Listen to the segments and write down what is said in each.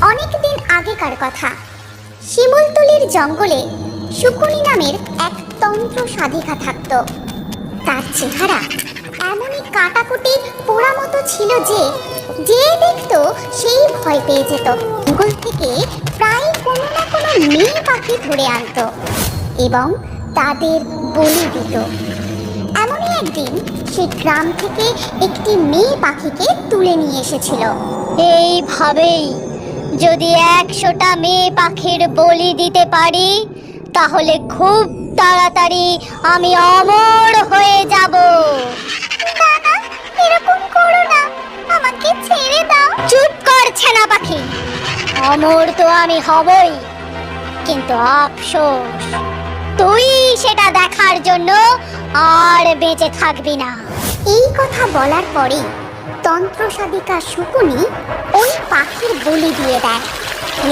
অনেকদিন আগেকার কথা। শিমুলতলির জঙ্গলে শকুনি নামের এক তন্ত্র সাধিকা থাকত। তার চেহারা এমনই কাটাকুটি পোড়া মতো ছিল যে যে দেখতো সেই ভয় পেয়ে যেত। জঙ্গল থেকে প্রায় কোনো না কোনো মেয়ে পাখি ধরে আনতো এবং তাদের বলি দিত। এমনই একদিন সে গ্রাম থেকে একটি মেয়ে পাখিকে তুলে নিয়ে এসেছিল। এইভাবেই যদি 100টা মেয়ে পাখির বলি দিতে পারি তাহলে খুব তাড়াতাড়ি আমি অমর হয়ে যাব। না না, এরকম করো না, আমাকে ছেড়ে দাও। চুপ কর ছেনা পাখি, অমর তো আমি হবই, কিন্তু আফসোস তুই সেটা দেখার জন্য আর বেঁচে থাকবি না। এই কথা বলার পরে তন্ত্রসাধিকা শকুনি ওই পাখির বলি দিয়ে দেয়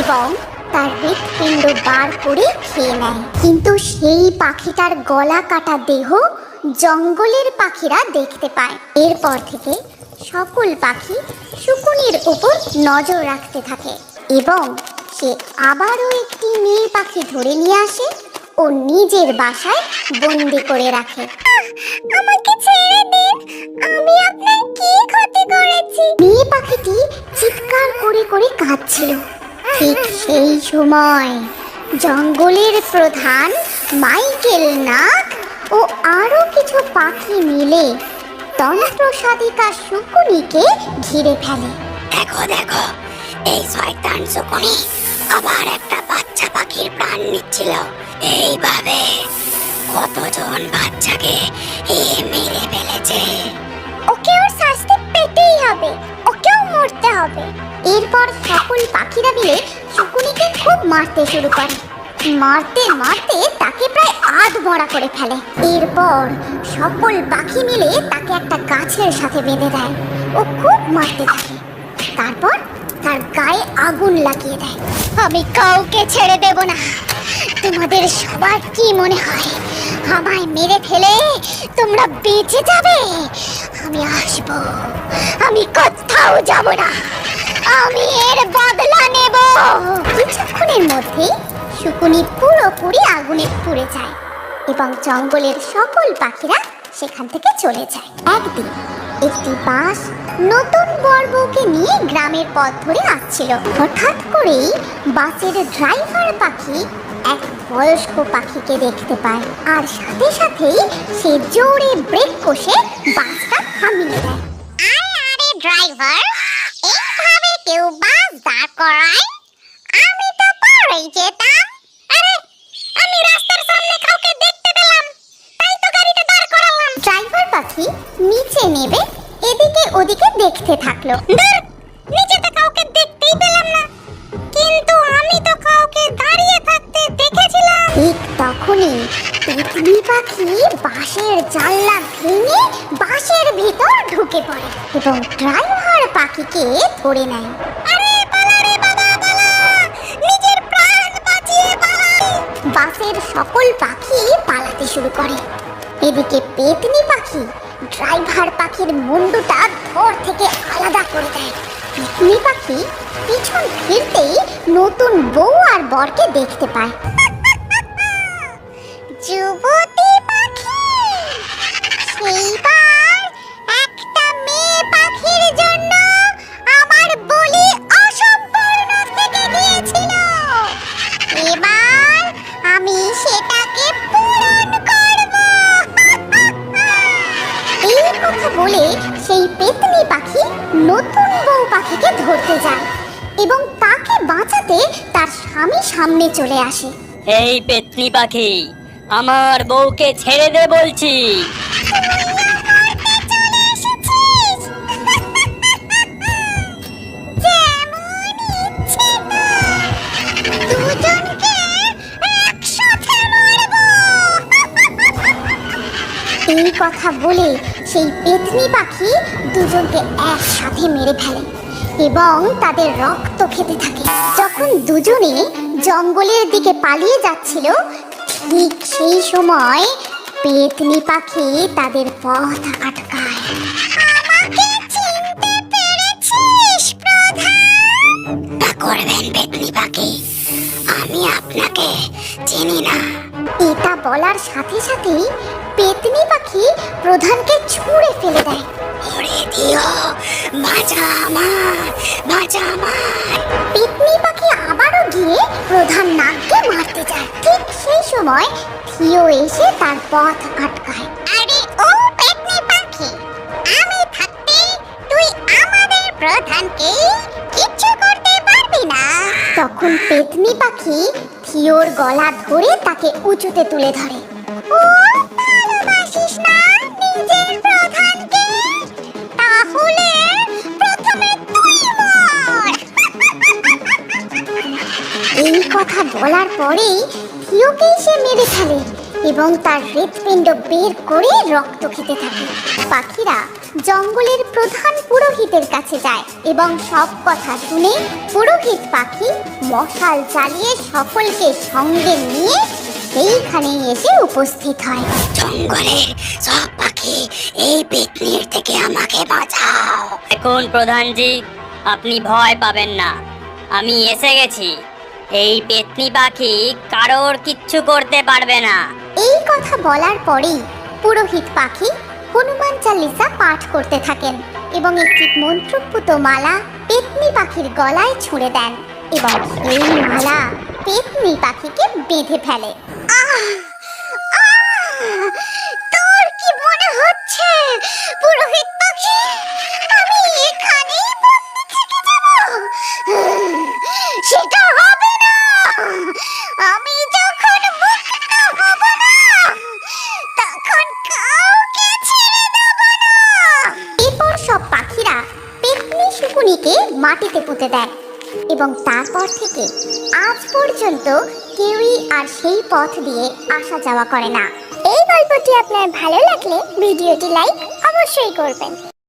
এবং তার হৃৎপিণ্ড বার করে খেয়ে নেয়। কিন্তু সেই পাখিটার গলা কাটা দেহ জঙ্গলের পাখিরা দেখতে পায়। এরপর থেকে সকল পাখি শকুনির উপর নজর রাখতে থাকে এবং সে আবারও একটি মেয়ে পাখি ধরে নিয়ে আসে ও নিজের বাসায় বন্দি করে রাখে। আমাকে ছেড়ে দিন, আমি আপনার কি ক্ষতি করেছি? মেয়ে পাখিটি চিৎকার করে করে কাঁদছিল। ঠিক সেই সময় জঙ্গলের প্রধান মাইকেল নাগ ও আরো কিছু পাখি মিলে তন্ত্রসাধিকা শকুনিকে ঘিরে ফেলে। দেখো দেখো, এই শয়তান শকুনি আবার একটা বাচ্চা পাখির প্রাণ নিচ্ছিল। এইভাবে কতজন বাচ্চাকে মেরে ফেলেছে। ওকে ওর শাস্তি পেতেই হবে, ওকেও মরতে হবে। এরপর সকল পাখিরা মিলে শকুনিকে খুব মারতে শুরু করে। মারতে মারতে তাকে প্রায় আধমরা করে ফেলে। এরপর সকল পাখি মিলে তাকে একটা গাছের সাথে বেঁধে দেয় ও খুব মারতে থাকে। তারপর তার গায়ে আগুন লাগিয়ে দেয়। আমি কাউকে ছেড়ে দেব না। তোমাদের সবার কি মনে হয় আমায় মেরে ফেলে তোমরা বেঁচে যাবে? আমি আসব, আমি কোথাও যাব না, আমি এর বদলা নেব। কিছুক্ষণের মধ্যেই শকুনি পুরোপুরি আগুনে পুড়ে যায় এবং জঙ্গলের সকল পাখিরা সেখান থেকে চলে যায়। একদিন একটি বাস নতুন বরবউকে নিয়ে গ্রামের পথ ধরে আসছিল। হঠাৎ করেই বাসের ড্রাইভার পাখি এক বয়স্ক পাখিকে দেখতে পায় আর সাথে সাথেই সে জোরে ব্রেক কষে বাসটা থামিয়ে দেয়। আরে ড্রাইভার, এইভাবে কেউ বাস দাঁড় করায়? আমি তো পরেই যেতাম। আরে আমি রাস্তার সামনে কাউকে দেখতে পেলাম, তাই তো গাড়িটা দাঁড় করালাম। ড্রাইভার পাখি নিচে নেবে এদিকে ওদিকে দেখতে থাকলো। নিচে তো কাউকে দেখতেই পেলাম না, কিন্তু আমি তো কাউকে দাঁড়িয়ে থাকতে দেখেছিলাম। ঠিক তখনই তিতলি পাখি বাঁশের জানলা ভেঙে বাঁশের ভিতর ঢুকে পড়ে এবং ড্রাইভার পাখিকে ধরে নেয়। আরে পালা রে বাবা, পালা, নিজের প্রাণ বাঁচিয়ে পালা। বাসের সকল পাখি পালাতে শুরু করে। এদিকে পেতনি পাখি ড্রাইভার পাখির মুন্ডুটা ধর থেকে আলাদা করে দেয়। পেতনি পাখি পিছন ফিরতেই নতুন বউ আর বরকে দেখতে পায়। যুবতী পাখি, সেইবার একটা মেয়ে পাখির জন্য আমার বলি অসম্পূর্ণ থেকে গিয়েছিল। এবার আমি সেটাকে পূরণ করব। এই কথা বলে সেই পেতনি পাখি নতুন বউ পাখিকে ধরতে যায় এবং তাকে বাঁচাতে তার স্বামী সামনে চলে আসে। এই পেতনি পাখি, আমার বউকে ছেড়ে দে বলছি। এই কথা বলে সেই পেতনি পাখি দুজনকে একসাথে মেরে ফেলে এবং তাদের রক্ত খেতে থাকে। যখন দুজনে জঙ্গলের দিকে পালিয়ে যাচ্ছিল ঠিক সেই সময় পেতনি পাখি তাদের পথ আটকায়। আমাকে চিনতে পেরেছিস প্রধান? করে পারবেন পেতনি পাখি? আমি আপনাকে চিনি না। এটা বলার সাথে সাথেই পেতনি পাখি প্রধানকে ছুঁড়ে ফেলে দেয়। ওরে দিও, বাঁচা আমার, বাঁচা আমার। পেতনি পাখি আবারও গিয়ে প্রধান নাগকে মারতে যায়। ঠিক সেই সময় থিও এসে তার পথ আটকায়। আরে ও পেতনি পাখি, আমি থাকতে তুই আমাদের প্রধানকে কিচ্ছু করতে পারবি না। তখন পেতনি পাখি থিওর গলা ধরে তাকে উঁচুতে তুলে ধরে। ও ভালোবাসিস না নিজের প্রধানকে? তাহলে প্রথমে তুই মর। এই কথা বলার পরেই থিওকেই সে মেরে ফেলে এবং তার হৃৎপিণ্ড বের করে রক্ত খেতে থাকে। পাখিরা জঙ্গলের প্রধান পুরোহিতের কাছে যায় এবং সব কথা শুনে পুরোহিত পাখি মশাল জ্বালিয়ে সকলকে সঙ্গে নিয়ে সেইখানেই এসে উপস্থিত হয়। জঙ্গলের সব পাখি, এই পেতনির থেকে আমাকে বাঁচাও। দেখুন প্রধানজি, আপনি ভয় পাবেন না, আমি এসে গেছি। এই পেতনি পাখি কারোর কিচ্ছু করতে পারবে না। এই কথা বলার পরেই পুরোহিত পাখি হনুমান চালিসা পাঠ করতে থাকেন এবং একটি মন্ত্রপুত মালা পেতনি পাখির গলায় ছুঁড়ে দেন এবং সেই মালা পেতনি পাখিকে বেঁধে ফেলে। তোর কি মনে হচ্ছে পুরোহিত পাখি আমি এখানেই বন্দি থেকে যাব? সেটা হবে না। আমি যখন মুক্ত হব না তখন কাউকে ছেড়ে দেব না। এরপর সব পাখিরা পেতনি শকুনিকে মাটিতে পুঁতে দেয় এবং তারপর থেকে আজ পর্যন্ত কেউই আর সেই পথ দিয়ে আসা যাওয়া করে না। এই গল্পটি আপনার ভালো লাগলে ভিডিওটি লাইক অবশ্যই করবেন।